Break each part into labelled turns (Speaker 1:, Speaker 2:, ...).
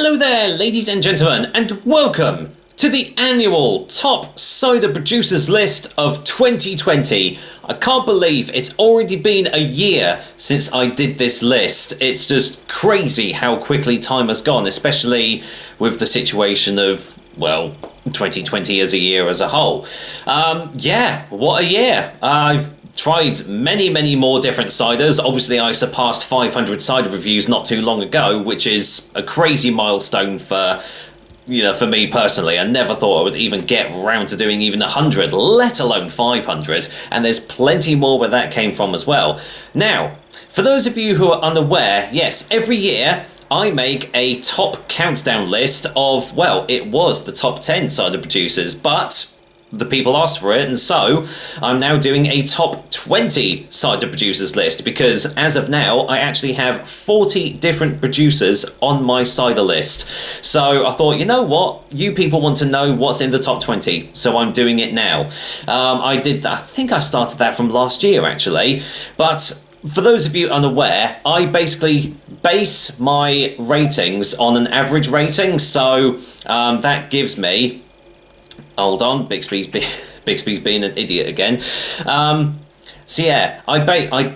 Speaker 1: Hello there, ladies and gentlemen, and welcome to the annual Top Cider Producers list of 2020. I can't believe it's already been a year since I did this list. It's just crazy how quickly time has gone, especially with the situation of, well, 2020 as a year as a whole. Yeah, what a year. I've tried many more different ciders. Obviously, I surpassed 500 cider reviews not too long ago, which is a crazy milestone for me personally. I never thought I would even get around to doing even 100, let alone 500, and there's plenty more where that came from as well. Now, for those of you who are unaware, yes, every year I make a top countdown list of, well, it was the top 10 cider producers, but the people asked for it, and so I'm now doing a top 20 cider producers list, because as of now I actually have 40 different producers on my cider list. So I thought, you know what, you people want to know what's in the top 20, so I'm doing it now. I think I started that from last year actually, but for those of you unaware, I basically base my ratings on an average rating, so that gives me... Hold on, Bixby's being an idiot again. So yeah, I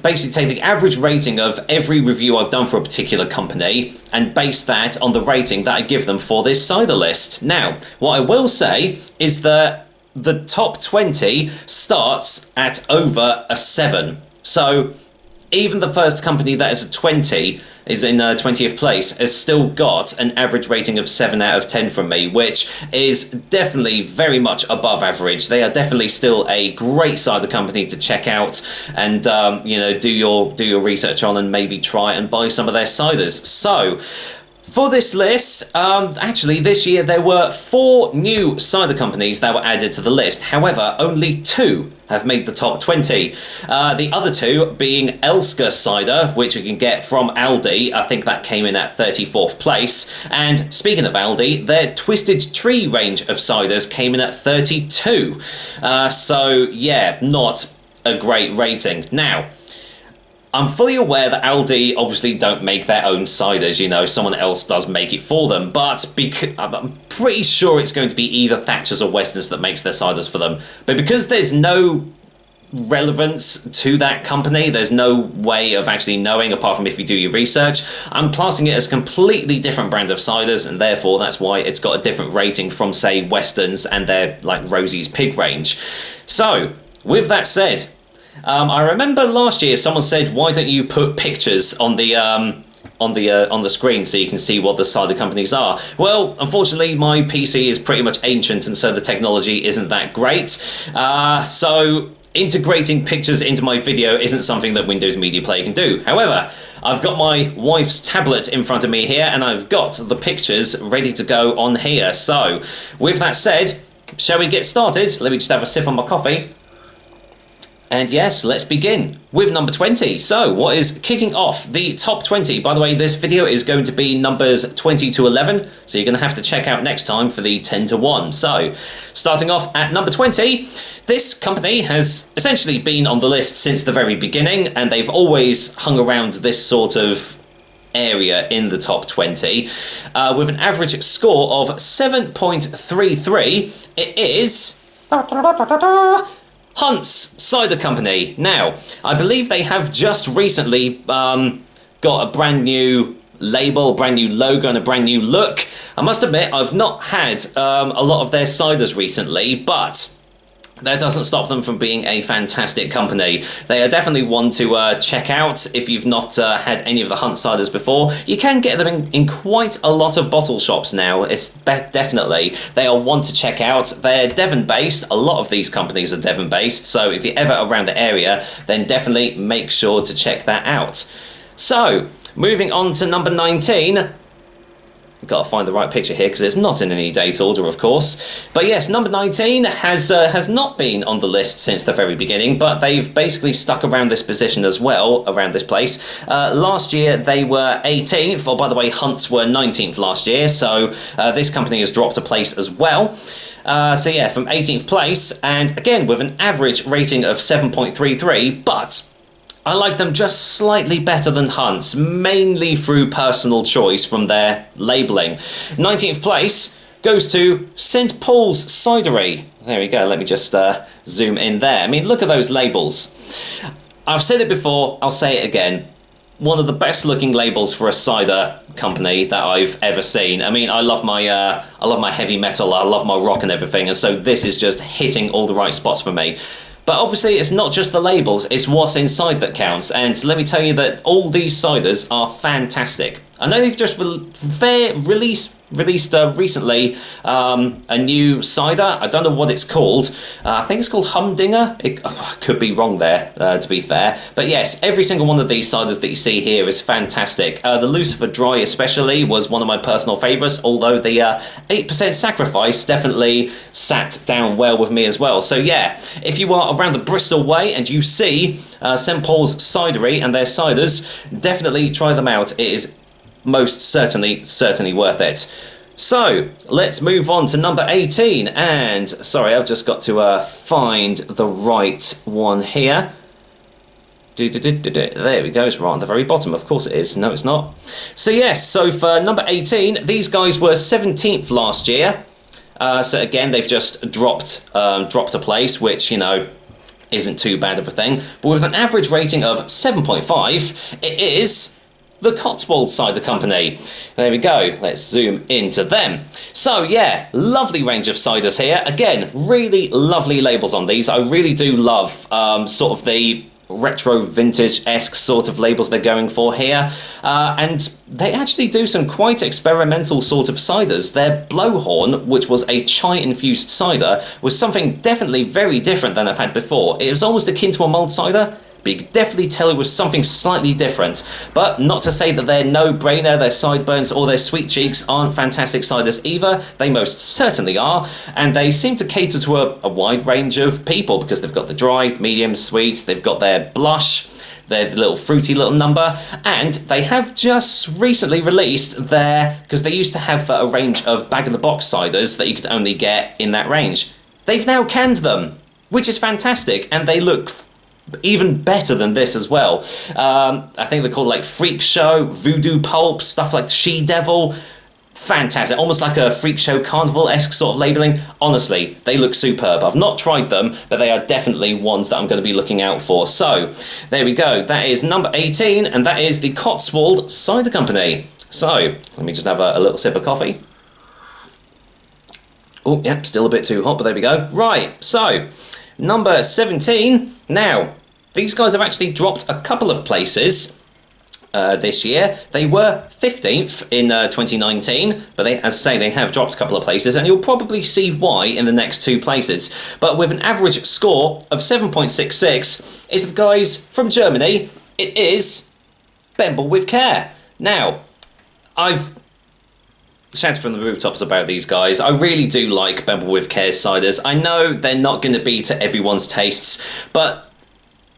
Speaker 1: basically take the average rating of every review I've done for a particular company and base that on the rating that I give them for this cider list. Now, what I will say is that the top 20 starts at over a 7. So even the first company that is a 20 is in 20th place has still got an average rating of 7 out of 10 from me, which is definitely very much above average. They are definitely still a great cider company to check out and do your research on, and maybe try and buy some of their ciders. So for this list, actually this year there were 4 new cider companies that were added to the list. However, only 2 have made the top 20. The other 2 being Elsker Cider, which you can get from Aldi. I think that came in at 34th place. And speaking of Aldi, their Twisted Tree range of ciders came in at 32. So yeah, not a great rating. Now, I'm fully aware that Aldi obviously don't make their own ciders, someone else does make it for them, but I'm pretty sure it's going to be either Thatcher's or Weston's that makes their ciders for them. But because there's no relevance to that company, there's no way of actually knowing apart from if you do your research, I'm classing it as a completely different brand of ciders, and therefore that's why it's got a different rating from, say, Weston's and their, like, Rosie's Pig range. So, with that said, I remember last year someone said, why don't you put pictures on the screen so you can see what the cider companies are? Well, unfortunately my PC is pretty much ancient, and so the technology isn't that great. So integrating pictures into my video isn't something that Windows Media Player can do. However, I've got my wife's tablet in front of me here, and I've got the pictures ready to go on here. So with that said, shall we get started? Let me just have a sip on my coffee. And yes, let's begin with number 20. So, what is kicking off the top 20? By the way, this video is going to be numbers 20 to 11, so you're going to have to check out next time for the 10 to 1. So, starting off at number 20, this company has essentially been on the list since the very beginning, and they've always hung around this sort of area in the top 20. With an average score of 7.33, it is Hunt's Cider Company. Now, I believe they have just recently got a brand new label, brand new logo and a brand new look. I must admit, I've not had a lot of their ciders recently, but that doesn't stop them from being a fantastic company. They are definitely one to check out if you've not had any of the Hunt ciders before. You can get them in quite a lot of bottle shops now. It's definitely. They are one to check out. They're Devon-based. A lot of these companies are Devon-based, so if you're ever around the area, then definitely make sure to check that out. So, moving on to number 19... Got to find the right picture here because it's not in any date order, of course. But yes, number 19 has not been on the list since the very beginning, but they've basically stuck around this position as well, around this place. Last year they were 18th, or by the way, Hunts were 19th last year, so this company has dropped a place as well. So yeah, from 18th place, and again with an average rating of 7.33, but I like them just slightly better than Hunt's, mainly through personal choice from their labelling. 19th place goes to St Paul's Cidery. There we go, let me just zoom in there. I mean, look at those labels. I've said it before, I'll say it again. One of the best looking labels for a cider company that I've ever seen. I mean, I love my heavy metal, I love my rock and everything, and so this is just hitting all the right spots for me. But obviously it's not just the labels, it's what's inside that counts, and let me tell you that all these ciders are fantastic. I know they've just released recently a new cider. I don't know what it's called. I think it's called Humdinger. I could be wrong there, to be fair. But yes, every single one of these ciders that you see here is fantastic. The Lucifer Dry especially was one of my personal favourites, although the 8% Sacrifice definitely sat down well with me as well. So yeah, if you are around the Bristol way and you see St Paul's Cidery and their ciders, definitely try them out. It is most certainly worth it. So let's move on to number 18, and sorry, I've just got to find the right one here. There we go, it's right on the very bottom. Of course it is. No, it's not. So yes, so for number 18, these guys were 17th last year. So again, they've just dropped a place, which, you know, isn't too bad of a thing. But with an average rating of 7.5, it is the Cotswold Cider Company. There we go, let's zoom into them. So yeah, lovely range of ciders here. Again, really lovely labels on these. I really do love sort of the retro vintage-esque sort of labels they're going for here. And they actually do some quite experimental sort of ciders. Their Blowhorn, which was a chai-infused cider, was something definitely very different than I've had before. It was almost akin to a mulled cider, but you could definitely tell it was something slightly different. But not to say that their no-brainer, their sideburns, or their sweet cheeks aren't fantastic ciders either. They most certainly are, and they seem to cater to a wide range of people, because they've got the dry, medium, sweet, they've got their blush, their little fruity little number, and they have just recently released their, because they used to have a range of bag-in-the-box ciders that you could only get in that range. They've now canned them, which is fantastic, and they look even better than this as well. I think they're called like Freak Show, Voodoo Pulp, stuff like She Devil. Fantastic, almost like a Freak Show Carnival-esque sort of labelling. Honestly, they look superb. I've not tried them, but they are definitely ones that I'm going to be looking out for. So, there we go. That is number 18, and that is the Cotswold Cider Company. So, let me just have a little sip of coffee. Oh, yep, still a bit too hot, but there we go. Right, so number 17. Now, these guys have actually dropped a couple of places this year. They were 15th in 2019, but they, as I say, they have dropped a couple of places, and you'll probably see why in the next two places. But with an average score of 7.66, it's the guys from Germany. It is Bembel-With-Care. Now, I've shouted from the rooftops about these guys. I really do like Bembel-With-Care ciders. I know they're not going to be to everyone's tastes, but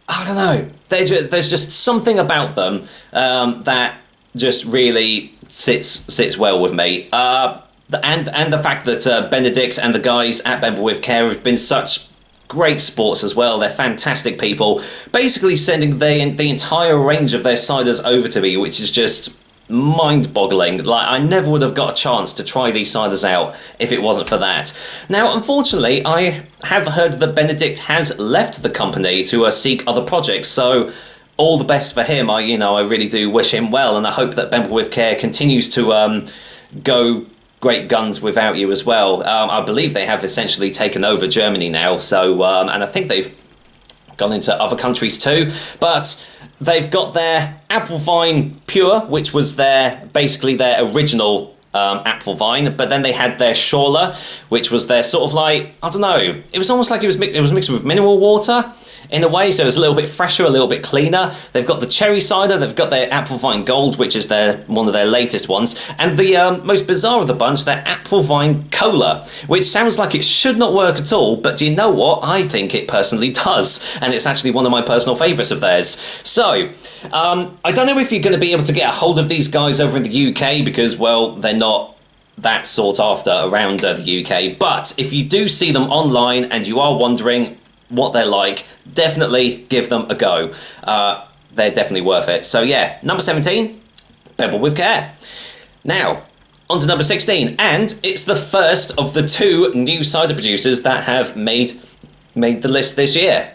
Speaker 1: I don't know. There's just something about them that just really sits well with me. And the fact that Benedict and the guys at Bembel-With-Care have been such great sports as well. They're fantastic people. Basically sending the entire range of their ciders over to me, which is just mind-boggling. Like, I never would have got a chance to try these ciders out if it wasn't for that. Now, unfortunately, I have heard that Benedict has left the company to seek other projects, so all the best for him. I really do wish him well, and I hope that Bembel-With-Care continues to go great guns without you as well. I believe they have essentially taken over Germany now, so and I think they've gone into other countries too, but they've got their Apfelwein Pure, which was basically their original Apfelwein, but then they had their Schorle, which was their sort of like, I don't know, it was almost like it was mixed with mineral water in a way, so it was a little bit fresher, a little bit cleaner. They've got the cherry cider, they've got their Apfelwein Gold, which is one of their latest ones, and the most bizarre of the bunch, their Apfelwein Cola, which sounds like it should not work at all, but do you know what? I think it personally does, and it's actually one of my personal favourites of theirs. So, I don't know if you're going to be able to get a hold of these guys over in the UK, because, well, they're not that sought after around the UK, but if you do see them online and you are wondering what they're like, definitely give them a go. they're definitely worth it. So yeah, number 17, Bembel-With-Care. Now, on to number 16, and it's the first of the 2 new cider producers that have made the list this year.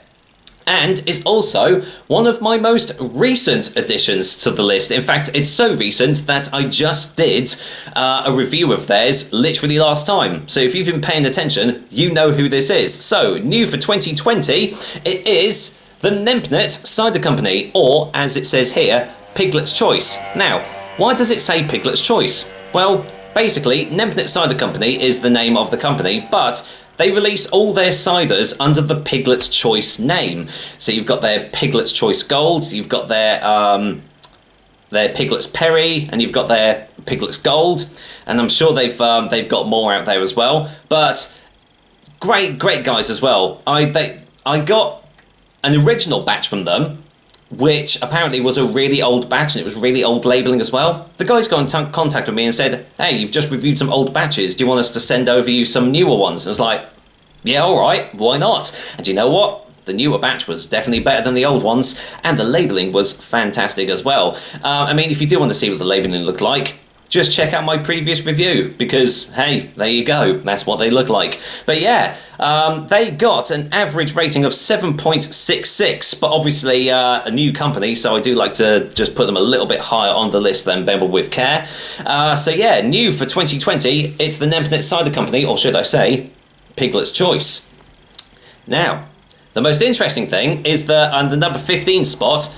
Speaker 1: And it's also one of my most recent additions to the list. In fact, it's so recent that I just did a review of theirs literally last time. So if you've been paying attention, you know who this is. So, new for 2020, it is the Nempnett Cider Company, or as it says here, Piglet's Choice. Now, why does it say Piglet's Choice? Well, basically, Nempnett Cider Company is the name of the company, but they release all their ciders under the Piglet's Choice name. So you've got their Piglet's Choice Gold, you've got their Piglet's Perry, and you've got their Piglet's Gold, and I'm sure they've got more out there as well. But great guys as well. I got an original batch from them, which apparently was a really old batch, and it was really old labelling as well. The guys got in contact with me and said, hey, you've just reviewed some old batches, do you want us to send over you some newer ones? And I was like, yeah, alright, why not? And you know what? The newer batch was definitely better than the old ones, and the labelling was fantastic as well. I mean, if you do want to see what the labelling looked like, just check out my previous review, because, hey, there you go, that's what they look like. But yeah, they got an average rating of 7.66, but obviously a new company, so I do like to just put them a little bit higher on the list than Bembel-With-Care. So yeah, new for 2020, it's the Nempnett Cider Company, or should I say, Piglet's Choice. Now, the most interesting thing is that on the number 15 spot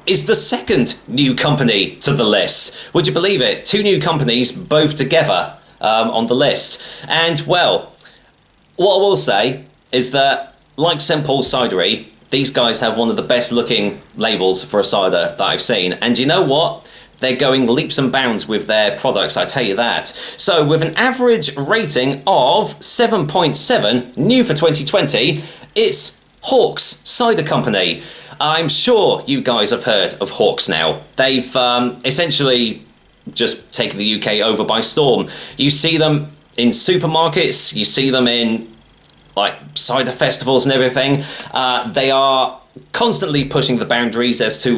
Speaker 1: is the second new company to the list. Would you believe it? 2 new companies, both together, on the list. And, well, what I will say is that, like St. Paul's Cidery, these guys have one of the best looking labels for a cider that I've seen. And you know what? They're going leaps and bounds with their products, I tell you that. So, with an average rating of 7.7, new for 2020, it's Hawke's Cider Company. I'm sure you guys have heard of Hawke's now. They've essentially just taken the UK over by storm. You see them in supermarkets, you see them in like cider festivals and everything. They are constantly pushing the boundaries as to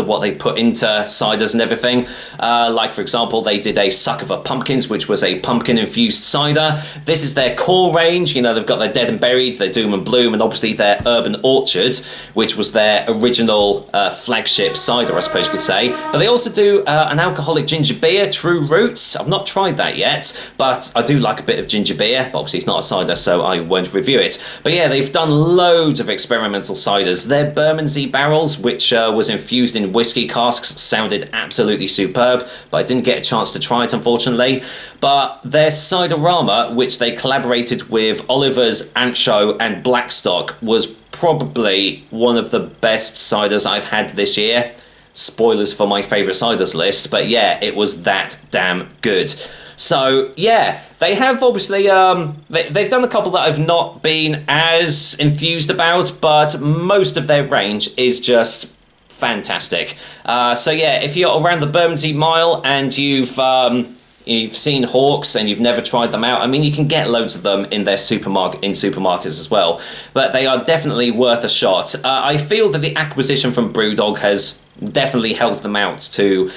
Speaker 1: what they put into ciders and everything. Like, for example, they did a Suck of a Pumpkins, which was a pumpkin-infused cider. This is their core range. You know, they've got their Dead and Buried, their Doom and Bloom, and obviously their Urban Orchard, which was their original flagship cider, I suppose you could say. But they also do an alcoholic ginger beer, True Roots. I've not tried that yet, but I do like a bit of ginger beer. But obviously it's not a cider, so I won't review it. But yeah, they've done loads of experimental ciders. Their Bermondsey barrels, which was infused in whiskey casks, sounded absolutely superb, but I didn't get a chance to try it, unfortunately. But their Ciderama, which they collaborated with Oliver's, Ancho and Blackstock, was probably one of the best ciders I've had this year. Spoilers for my favourite ciders list, but yeah, it was that damn good. So yeah, they have obviously they've done a couple that I've not been as enthused about, but most of their range is just fantastic. So yeah, if you're around the Bermondsey Mile and you've seen Hawke's and you've never tried them out, I mean, you can get loads of them in their supermarkets as well. But they are definitely worth a shot. I feel that the acquisition from Brewdog has definitely helped them out to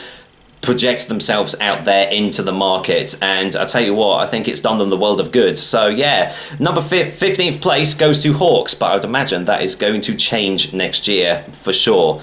Speaker 1: project themselves out there into the market, and I tell you what, I think it's done them the world of good. So yeah, number 15th place goes to Hawke's, but I would imagine that is going to change next year for sure.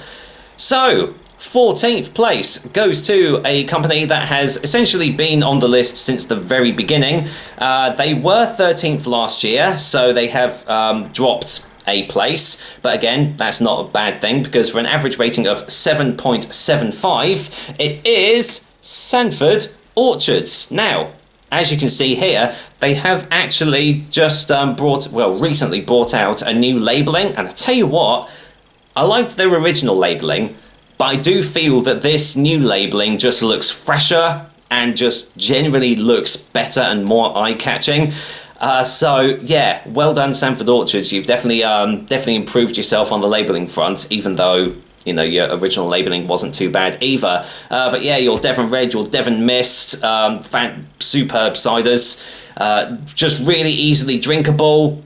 Speaker 1: So 14th place goes to a company that has essentially been on the list since the very beginning. They were 13th last year, so they have dropped a place, but again, that's not a bad thing, because for an average rating of 7.75, it is Sandford Orchards. Now, as you can see here, they have actually just recently brought out a new labelling, and I tell you what, I liked their original labelling, but I do feel that this new labelling just looks fresher and just generally looks better and more eye-catching. So yeah, well done, Sandford Orchards. You've definitely improved yourself on the labelling front, even though, you know, your original labelling wasn't too bad either. But yeah, your Devon Red, your Devon Mist, superb ciders, just really easily drinkable.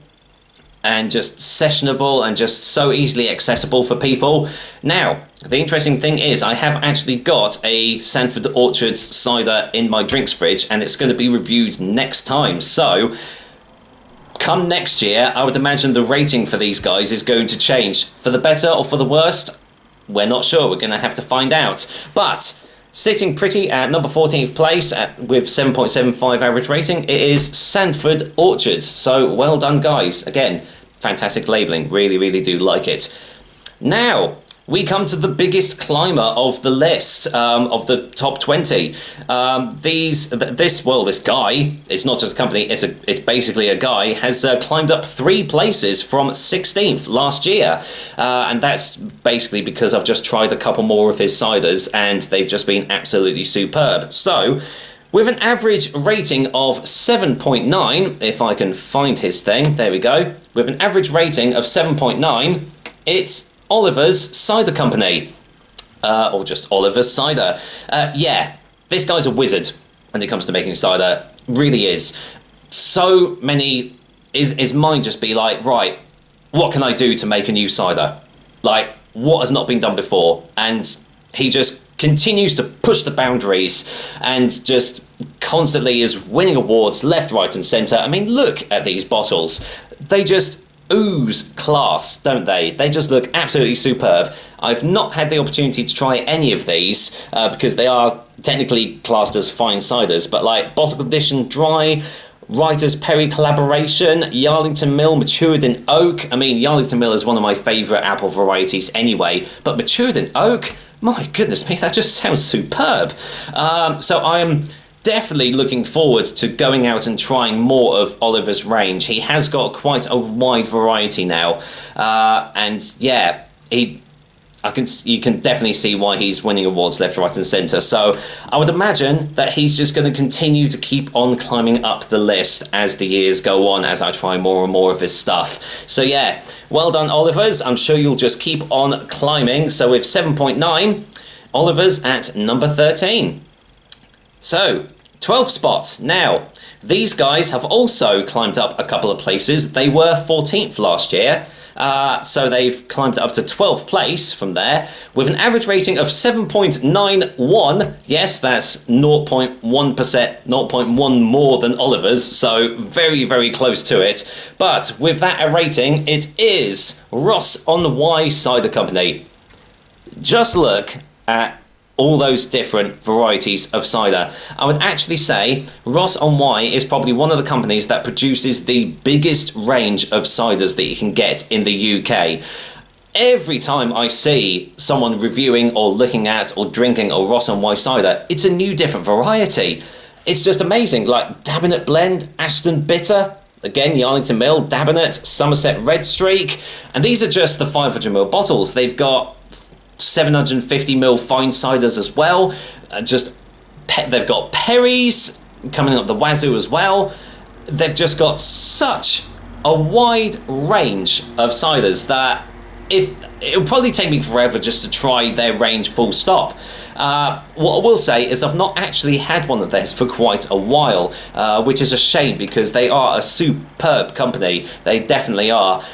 Speaker 1: and just sessionable and just so easily accessible for people. Now, the interesting thing is I have actually got a Sandford Orchards cider in my drinks fridge, and it's going to be reviewed next time. So, come next year, I would imagine the rating for these guys is going to change. For the better or for the worst, we're not sure. We're going to have to find out. But sitting pretty at number 14th place with 7.75 average rating, it is Sandford Orchards. So well done, guys. Again, fantastic labelling. Really, really do like it. Now, we come to the biggest climber of the list, of the top 20. This guy, it's not just a company, it's basically a guy, has climbed up 3 places from 16th last year. And that's basically because I've just tried a couple more of his ciders and they've just been absolutely superb. So, with an average rating of 7.9, if I can find his thing, there we go. With an average rating of 7.9, it's Oliver's Cider Company, or just Oliver's Cider. Yeah, this guy's a wizard when it comes to making cider, really is. So many, his mind just be like, right, what can I do to make a new cider? Like, what has not been done before? And he just continues to push the boundaries and just constantly is winning awards left, right and centre. I mean, look at these bottles. They just ooze class, don't they? They just look absolutely superb. I've not had the opportunity to try any of these because they are technically classed as fine ciders, but like bottle condition dry, Writers Perry collaboration, Yarlington Mill matured in oak. I mean, Yarlington Mill is one of my favourite apple varieties anyway, but matured in oak? My goodness me, that just sounds superb. So I am definitely looking forward to going out and trying more of Oliver's range. He has got quite a wide variety now, and yeah, you can definitely see why he's winning awards left, right and centre. So I would imagine that he's just going to continue to keep on climbing up the list as the years go on, as I try more and more of his stuff. So yeah, well done, Oliver's. I'm sure you'll just keep on climbing. So with 7.9, Oliver's at number 13. So, 12th spot. Now, these guys have also climbed up a couple of places. They were 14th last year. So they've climbed up to 12th place from there with an average rating of 7.91. Yes, that's 0.1%, 0.1 more than Oliver's, so very, very close to it. But with that rating, it is Ross-On-Wye Cider Company. Just look at all those different varieties of cider. I would actually say Ross-On-Wye is probably one of the companies that produces the biggest range of ciders that you can get in the UK. Every time I see someone reviewing or looking at or drinking a Ross-On-Wye cider, it's a new different variety. It's just amazing, like Dabinet Blend, Ashton Bitter, again, Yarlington Mill, Dabinet, Somerset Red Streak, and these are just the 500ml bottles. They've got 750ml fine ciders as well. They've got Perry's coming up the wazoo as well. They've just got such a wide range of ciders that it'll probably take me forever just to try their range full stop. What I will say is I've not actually had one of theirs for quite a while, which is a shame because they are a superb company. They definitely are.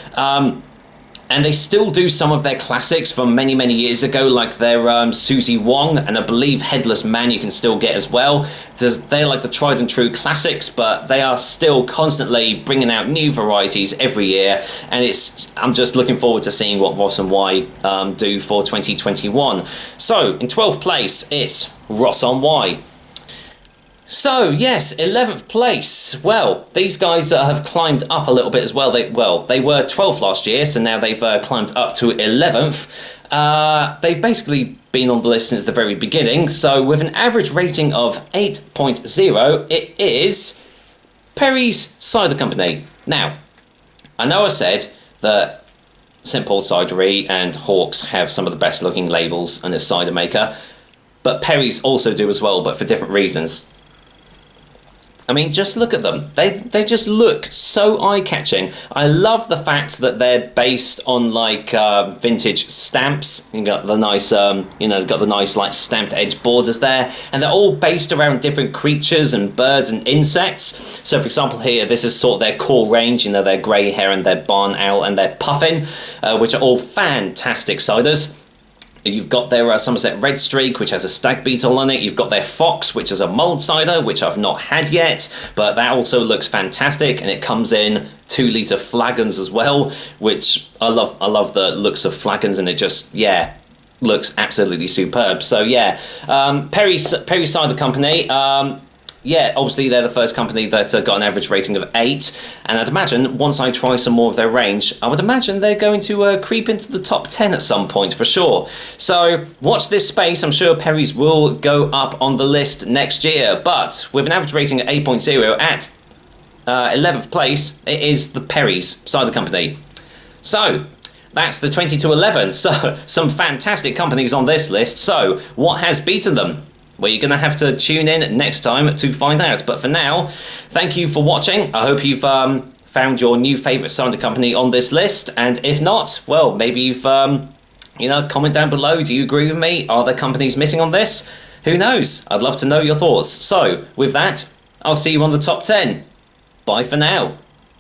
Speaker 1: And they still do some of their classics from many, many years ago, like their Susie Wong, and I believe Headless Man you can still get as well. They're like the tried and true classics, but they are still constantly bringing out new varieties every year, and I'm just looking forward to seeing what Ross-On-Wye do for 2021. So, in 12th place, it's Ross-On-Wye. So, yes, 11th place. Well, these guys have climbed up a little bit as well. They were 12th last year, so now they've climbed up to 11th. They've basically been on the list since the very beginning, so with an average rating of 8.0, it is Perry's Cider Company. Now, I know I said that St Paul's Cidery and Hawkes have some of the best looking labels and a cider maker, but Perry's also do as well, but for different reasons. I mean, just look at them. They just look so eye-catching. I love the fact that they're based on like vintage stamps. You got the nice, got the nice like stamped edge borders there, and they're all based around different creatures and birds and insects. So, for example, here this is sort of their core range. You know, their grey heron, their barn owl, and their puffin, which are all fantastic ciders. You've got their Somerset Red Streak, which has a stag beetle on it. You've got their Fox, which is a mulled cider, which I've not had yet, but that also looks fantastic, and it comes in 2-litre flagons as well, which I love. I love the looks of flagons, and it just, looks absolutely superb. So Perry Cider Company. Obviously they're the first company that got an average rating of 8, and I'd imagine once I try some more of their range, I would imagine they're going to creep into the top 10 at some point for sure. So watch this space. I'm sure Perry's will go up on the list next year, but with an average rating of 8.0 at 11th place, it is the Perry's Cider Company. So that's the 20 to 11. So some fantastic companies on this list. So what has beaten them? Well, you're going to have to tune in next time to find out. But for now, thank you for watching. I hope you've found your new favourite cider company on this list. And if not, well, maybe you've, comment down below. Do you agree with me? Are there companies missing on this? Who knows? I'd love to know your thoughts. So, with that, I'll see you on the top 10. Bye for now.